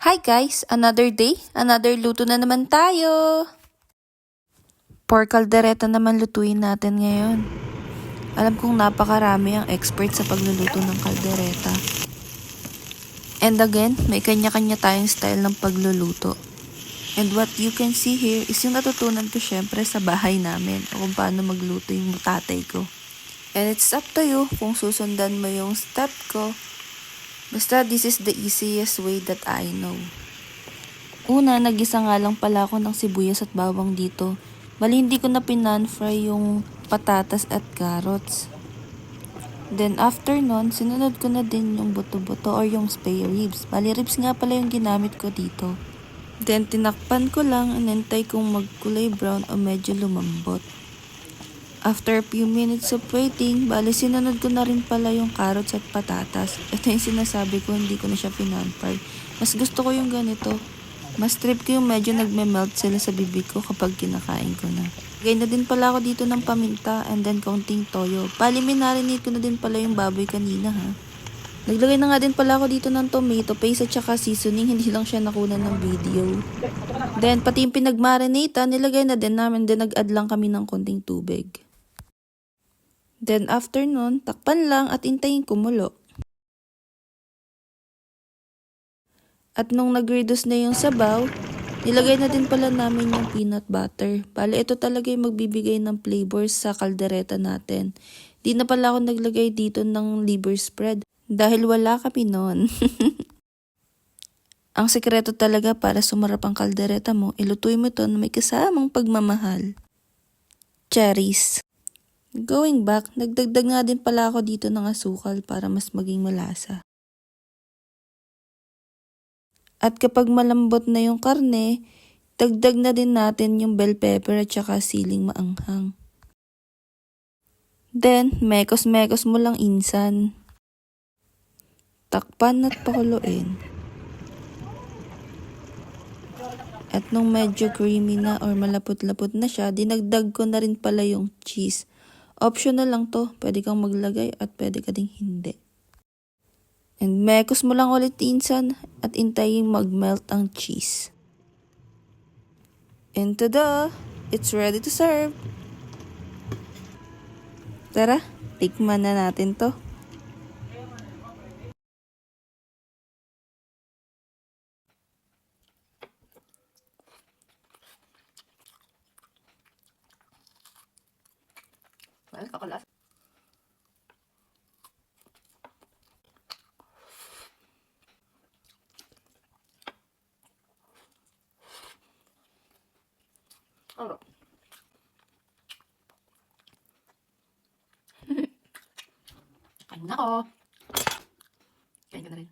Hi guys! Another day, another luto na naman tayo! Pork caldereta naman lutuin natin ngayon. Alam kong napakarami ang expert sa pagluluto ng caldereta. And again, may kanya-kanya tayong style ng pagluluto. And what you can see here is yung natutunan ko syempre sa bahay namin o kung paano magluto yung tatay ko. And it's up to you kung susundan mo yung step ko. Basta this is the easiest way that I know. Una, nagisa nga lang pala ako ng sibuyas at bawang dito. Bali hindi ko na pinan-fry yung patatas at carrots. Then after nun, sinunod ko na din yung buto-buto or yung spare ribs. Bali ribs nga pala yung ginamit ko dito. Then tinakpan ko lang, inantay kong magkulay brown o medyo lumambot. After a few minutes of waiting, bali sinunod ko na rin pala yung carrots at patatas. Ito yung sinasabi ko, hindi ko na siya pinan-fry. Mas gusto ko yung ganito. Mas trip ko yung medyo nagme-melt sila sa bibig ko kapag kinakain ko na. Lagay na din pala ako dito ng paminta and then kaunting toyo. Bali minarinate ko na din pala yung baboy kanina ha. Naglagay na nga din pala ako dito ng tomato paste at saka seasoning, hindi lang siya nakunan ng video. Then pati yung pinagmarinate nilagay na din namin, then nag-add lang kami ng konting tubig. Then after nun, takpan lang at intayin kumulo. At nung nag-reduce na yung sabaw, nilagay na din pala namin yung peanut butter. Bale, ito talaga yung magbibigay ng flavors sa kaldereta natin. Di na pala ako naglagay dito ng liver spread dahil wala kami nun. Ang sekreto talaga para sumarap ang kaldereta mo, ilutuin mo ito na may kasamang pagmamahal. Cherries. Going back, nagdagdag nga din pala ako dito ng asukal para mas maging malasa. At kapag malambot na yung karne, dagdag na din natin yung bell pepper at saka siling maanghang. Then, mekos-mekos mo lang insan. Takpan at pakuluin. At nung medyo creamy na or malapot-lapot na siya, dinagdag ko na rin pala yung cheese. Optional lang to, pwede kang maglagay at pwede ka ding hindi. And mekos mo lang ulit insan at intayin mag-melt ang cheese. And tada! It's ready to serve! Tara, tikman na natin to. Well, kakulas. Oh. Kain na ako. Kain ka na rin.